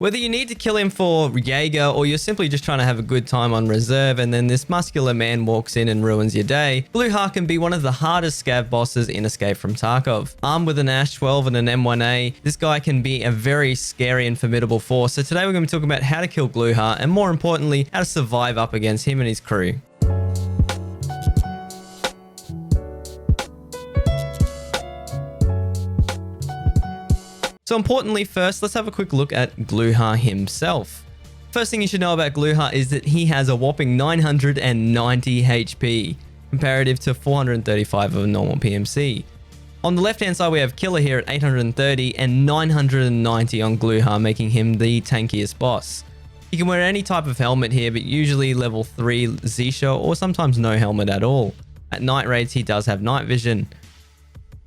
Whether you need to kill him for Jaeger or you're simply just trying to have a good time on reserve and then this muscular man walks in and ruins your day, Gluhar can be one of the hardest scav bosses in Escape from Tarkov. Armed with an Ash 12 and an M1A, this guy can be a very scary and formidable force. So today we're going to be talking about how to kill Gluhar and more importantly, how to survive up against him and his crew. So importantly, first, let's have a quick look at Gluhar himself. First thing you should know about Gluhar is that he has a whopping 990 HP, comparative to 435 of a normal PMC. On the left hand side, we have Killer here at 830 and 990 on Gluhar, making him the tankiest boss. He can wear any type of helmet here, but usually level 3 Zisha or sometimes no helmet at all. At night raids, he does have night vision.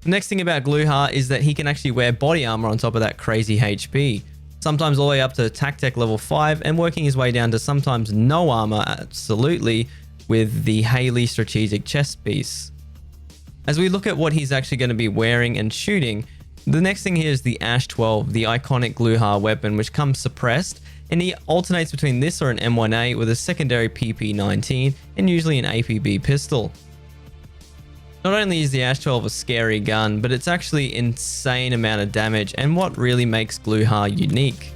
The next thing about Gluhar is that he can actually wear body armor on top of that crazy HP, sometimes all the way up to Tactec level 5 and working his way down to sometimes no armor absolutely with the Haley strategic chest piece. As we look at what he's actually going to be wearing and shooting, the next thing here is the Ash 12, the iconic Gluhar weapon, which comes suppressed, and he alternates between this or an M1A with a secondary PP19 and usually an APB pistol. Not only is the Ash 12 a scary gun, but it's actually insane amount of damage and what really makes Gluhar unique.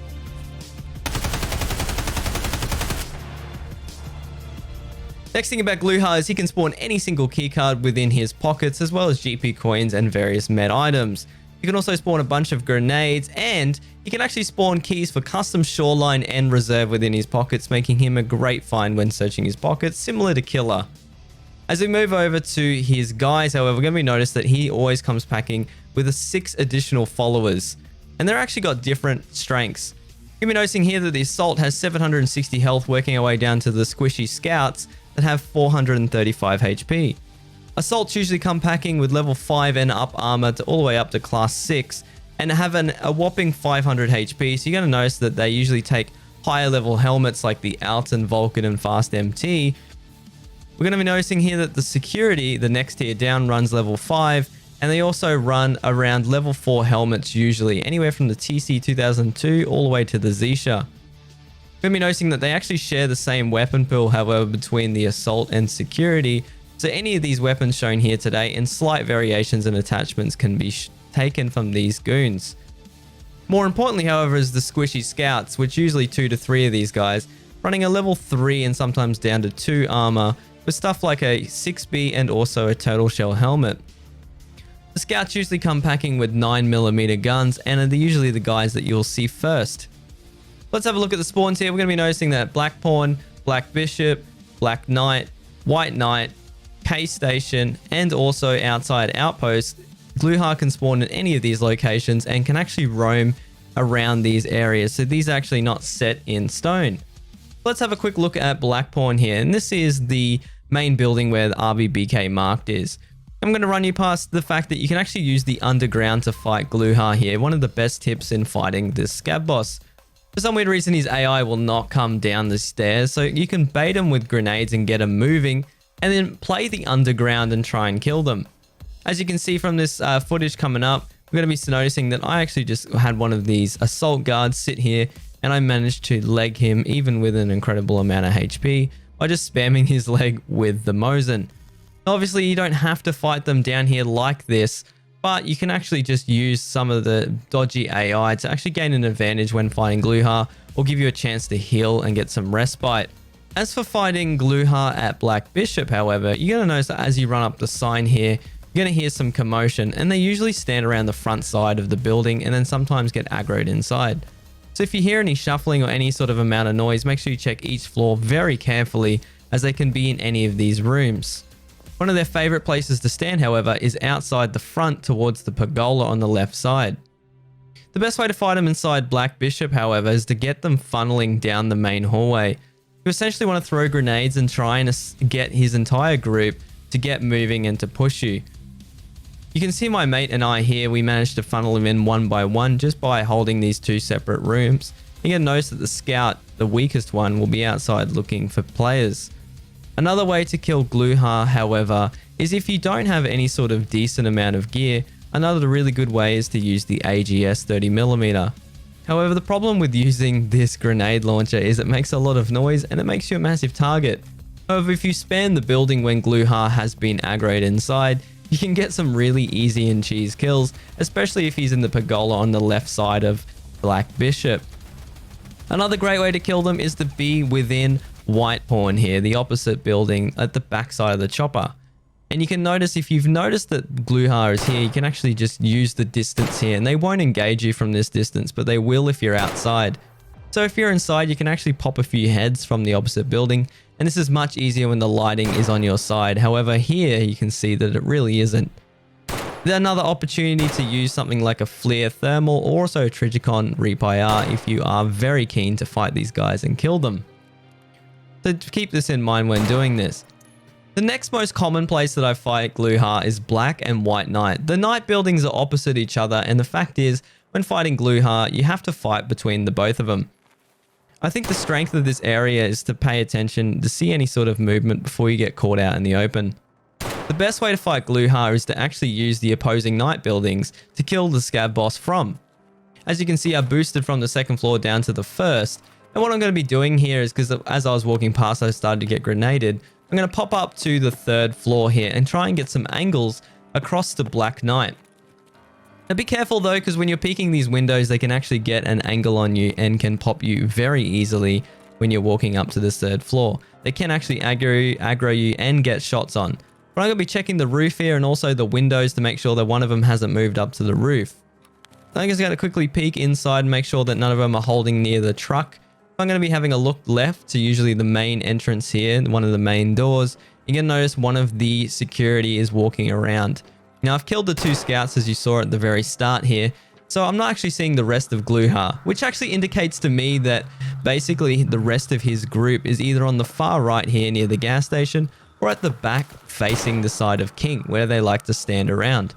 Next thing about Gluhar is he can spawn any single keycard within his pockets as well as GP coins and various med items. You can also spawn a bunch of grenades and he can actually spawn keys for custom shoreline and reserve within his pockets, making him a great find when searching his pockets, similar to Killer. As we move over to his guys, however, we're going to notice that he always comes packing with 6 additional followers. And they're actually got different strengths. You'll be noticing here that the Assault has 760 health, working our way down to the squishy Scouts that have 435 HP. Assaults usually come packing with level 5 and up armor to all the way up to class 6 and have a whopping 500 HP. So you're going to notice that they usually take higher level helmets like the Alton, Vulcan and Fast MT. We're going to be noticing here that the security, the next tier down, runs level 5, and they also run around level 4 helmets usually, anywhere from the TC 2002 all the way to the Zisha. We're going to be noticing that they actually share the same weapon pool, however, between the Assault and security, so any of these weapons shown here today and slight variations and attachments can be taken from these goons. More importantly, however, is the squishy Scouts, which usually 2 to 3 of these guys, running a level 3 and sometimes down to 2 armor, with stuff like a 6B and also a turtle shell helmet. The Scouts usually come packing with 9mm guns and are usually the guys that you'll see first. Let's have a look at the spawns here. We're going to be noticing that Black Pawn, Black Bishop, Black Knight, White Knight, K Station, and also outside Outpost. Gluhar can spawn in any of these locations and can actually roam around these areas. So these are actually not set in stone. Let's have a quick look at Black Pawn here. And this is the main building where the RBBK marked is. I'm going to run you past the fact that you can actually use the underground to fight Gluhar here. One of the best tips in fighting this Scav boss. For some weird reason, his AI will not come down the stairs. So you can bait him with grenades and get him moving and then play the underground and try and kill them. As you can see from this footage coming up, we're going to be noticing that I actually just had one of these assault guards sit here and I managed to leg him even with an incredible amount of HP by just spamming his leg with the Mosin. Obviously, you don't have to fight them down here like this, but you can actually just use some of the dodgy AI to actually gain an advantage when fighting Gluhar or give you a chance to heal and get some respite. As for fighting Gluhar at Black Bishop, however, you're going to notice that as you run up the sign here, you're going to hear some commotion, and they usually stand around the front side of the building and then sometimes get aggroed inside. So if you hear any shuffling or any sort of amount of noise, make sure you check each floor very carefully as they can be in any of these rooms. One of their favorite places to stand, however, is outside the front towards the pergola on the left side. The best way to fight them inside Black Bishop, however, is to get them funneling down the main hallway. You essentially want to throw grenades and try and get his entire group to get moving and to push you. You can see my mate and I here, we managed to funnel him in one by one just by holding these 2 separate rooms. You're going to notice that the Scout, the weakest one, will be outside looking for players. Another way to kill Gluhar, however, is if you don't have any sort of decent amount of gear, another really good way is to use the AGS 30mm. However, the problem with using this grenade launcher is it makes a lot of noise and it makes you a massive target. However, if you span the building when Gluhar has been aggroed inside, you can get some really easy and cheese kills, especially if he's in the pergola on the left side of Black Bishop. Another great way to kill them is to be within White Pawn here, the opposite building at the back side of the chopper. And you can notice, if you've noticed that Gluhar is here, you can actually just use the distance here, and they won't engage you from this distance, but they will if you're outside. So if you're inside, you can actually pop a few heads from the opposite building, and this is much easier when the lighting is on your side. However, here you can see that it really isn't. Another opportunity to use something like a Flare Thermal or also a Trigicon Reap-IR if you are very keen to fight these guys and kill them. So keep this in mind when doing this. The next most common place that I fight Gluhar is Black and White Knight. The Knight buildings are opposite each other, and the fact is, when fighting Gluhar, you have to fight between the both of them. I think the strength of this area is to pay attention to see any sort of movement before you get caught out in the open. The best way to fight Gluhar is to actually use the opposing Knight buildings to kill the Scav boss from. As you can see, I boosted from the second floor down to the first, and what I'm going to be doing here is, because as I was walking past I started to get grenaded, I'm going to pop up to the third floor here and try and get some angles across the Black Knight. Now be careful though, because when you're peeking these windows, they can actually get an angle on you and can pop you very easily when you're walking up to this third floor. They can actually aggro you and get shots on. But I'm going to be checking the roof here and also the windows to make sure that one of them hasn't moved up to the roof. I'm just going to quickly peek inside and make sure that none of them are holding near the truck. I'm going to be having a look left to usually the main entrance here, one of the main doors. You're going to notice one of the security is walking around. Now, I've killed the two scouts as you saw at the very start here, so I'm not actually seeing the rest of Gluhar, which actually indicates to me that basically the rest of his group is either on the far right here near the gas station or at the back facing the side of King, where they like to stand around.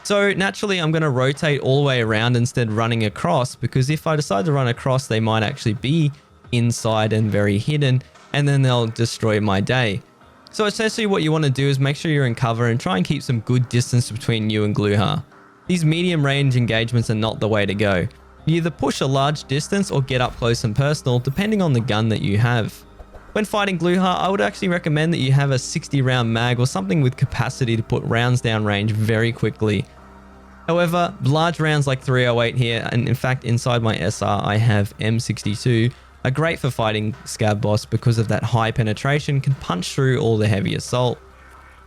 So naturally, I'm going to rotate all the way around instead of running across, because if I decide to run across, they might actually be inside and very hidden, and then they'll destroy my day. So essentially what you want to do is make sure you're in cover and try and keep some good distance between you and Gluhar. These medium range engagements are not the way to go. You either push a large distance or get up close and personal, depending on the gun that you have. When fighting Gluhar, I would actually recommend that you have a 60 round mag or something with capacity to put rounds down range very quickly. However, large rounds like 308 here, and in fact inside my SR I have M62, are great for fighting Scav boss because of that high penetration, can punch through all the heavy assault.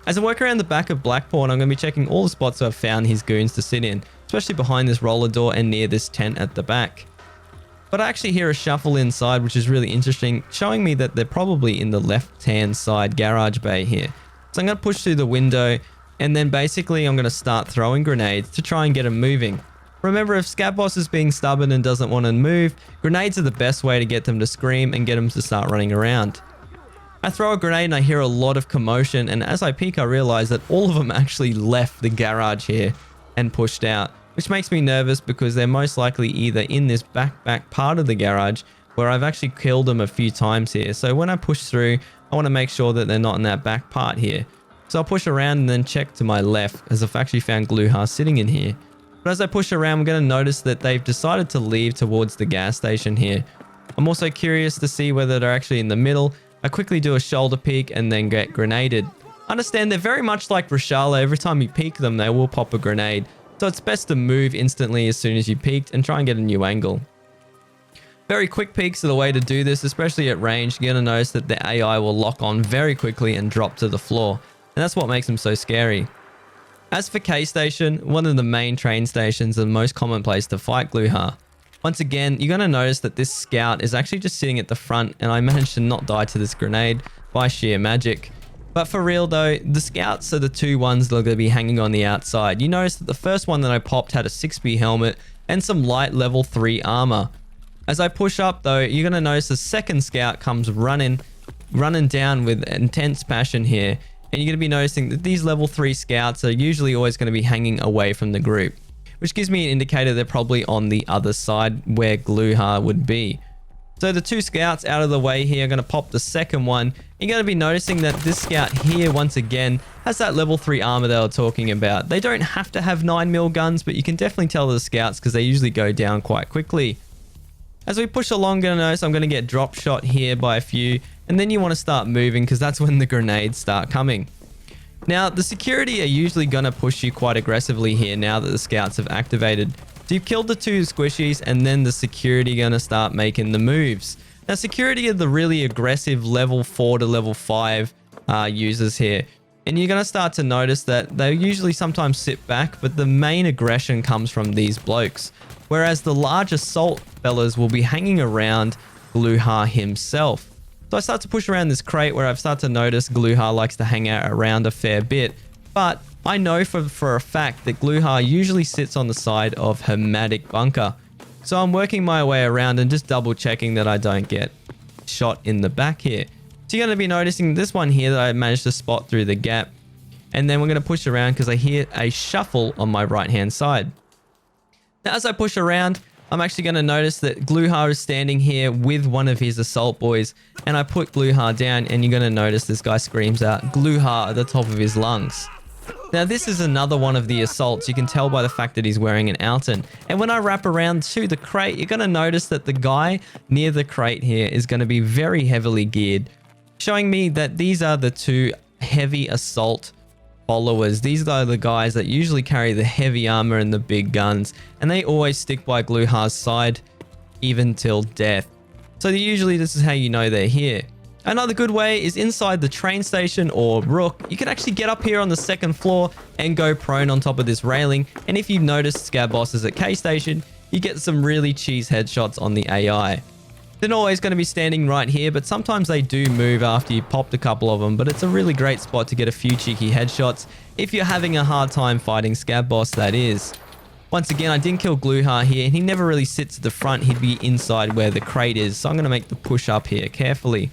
As I work around the back of Black Pawn, I'm going to be checking all the spots I've found his goons to sit in, especially behind this roller door and near this tent at the back. But I actually hear a shuffle inside, which is really interesting, showing me that they're probably in the left-hand side garage bay here. So I'm going to push through the window, and then basically I'm going to start throwing grenades to try and get them moving. Remember, if Scav boss is being stubborn and doesn't want to move, grenades are the best way to get them to scream and get them to start running around. I throw a grenade and I hear a lot of commotion, and as I peek I realize that all of them actually left the garage here and pushed out, which makes me nervous because they're most likely either in this back part of the garage where I've actually killed them a few times here. So when I push through, I want to make sure that they're not in that back part here. So I'll push around and then check to my left, as I've actually found Gluhar sitting in here. But as I push around, we're going to notice that they've decided to leave towards the gas station here. I'm also curious to see whether they're actually in the middle. I quickly do a shoulder peek and then get grenaded. Understand, they're very much like Reshala. Every time you peek them, they will pop a grenade. So it's best to move instantly as soon as you peeked and try and get a new angle. Very quick peeks are the way to do this, especially at range. You're going to notice that the AI will lock on very quickly and drop to the floor. And that's what makes them so scary. As for K Station, one of the main train stations and the most common place to fight Gluhar. Once again, you're going to notice that this scout is actually just sitting at the front, and I managed to not die to this grenade by sheer magic. But for real though, the scouts are the two ones that are going to be hanging on the outside. You notice that the first one that I popped had a 6B helmet and some light level 3 armor. As I push up though, you're going to notice the second scout comes running down with intense passion here. And you're going to be noticing that these level 3 scouts are usually always going to be hanging away from the group, which gives me an indicator they're probably on the other side where Gluhar would be. So the two scouts out of the way here are going to pop the second one. You're going to be noticing that this scout here, once again, has that level 3 armor they were talking about. They don't have to have 9mm guns, but you can definitely tell the scouts because they usually go down quite quickly. As we push along, gonna notice I'm gonna get drop shot here by a few, and then you want to start moving because that's when the grenades start coming. Now, the security are usually gonna push you quite aggressively here now that the scouts have activated. So you've killed the 2 squishies, and then the security gonna start making the moves. Now, security are the really aggressive level 4 to level 5 users here. And you're going to start to notice that they usually sometimes sit back, but the main aggression comes from these blokes. Whereas the large assault fellas will be hanging around Gluhar himself. So I start to push around this crate where I've started to notice Gluhar likes to hang out around a fair bit. But I know for a fact that Gluhar usually sits on the side of Hermetic Bunker. So I'm working my way around and just double checking that I don't get shot in the back here. So you're going to be noticing this one here that I managed to spot through the gap. And then we're going to push around because I hear a shuffle on my right hand side. Now as I push around, I'm actually going to notice that Gluhar is standing here with one of his assault boys. And I put Gluhar down and you're going to notice this guy screams out Gluhar at the top of his lungs. Now this is another one of the assaults. You can tell by the fact that he's wearing an Alton. And when I wrap around to the crate, you're going to notice that the guy near the crate here is going to be very heavily geared, showing me that these are the 2 heavy assault followers. These are the guys that usually carry the heavy armor and the big guns, and they always stick by Gluhar's side even till death. So usually this is how you know they're here. Another good way is inside the train station or Rook. You can actually get up here on the 2nd floor and go prone on top of this railing. And if you've noticed Scav bosses at K Station, you get some really cheese headshots on the AI. They're not always going to be standing right here, but sometimes they do move after you popped a couple of them. But it's a really great spot to get a few cheeky headshots if you're having a hard time fighting Scav boss, that is. Once again, I didn't kill Gluhar here, and he never really sits at the front. He'd be inside where the crate is, so I'm going to make the push up here carefully.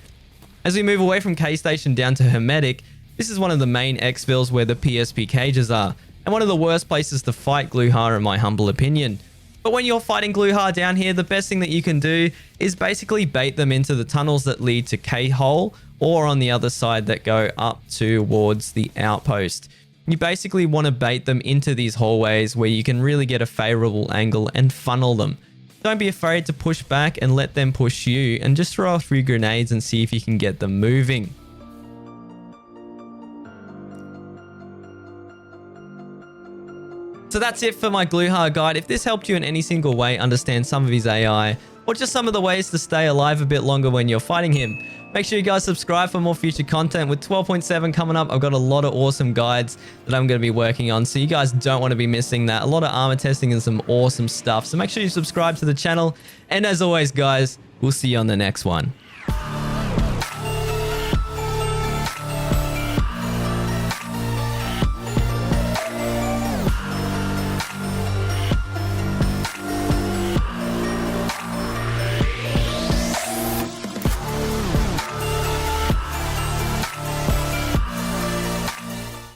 As we move away from K Station down to Hermetic, this is one of the main exfils where the PSP cages are, and one of the worst places to fight Gluhar in my humble opinion. But when you're fighting Gluhar down here, the best thing that you can do is basically bait them into the tunnels that lead to K-Hole, or on the other side that go up towards the outpost. You basically want to bait them into these hallways where you can really get a favorable angle and funnel them. Don't be afraid to push back and let them push you, and just throw a few grenades and see if you can get them moving. So that's it for my Gluhar guide. If this helped you in any single way understand some of his AI, or just some of the ways to stay alive a bit longer when you're fighting him, make sure you guys subscribe for more future content. With 12.7 coming up, I've got a lot of awesome guides that I'm going to be working on, so you guys don't want to be missing that. A lot of armor testing and some awesome stuff. So make sure you subscribe to the channel. And as always, guys, we'll see you on the next one.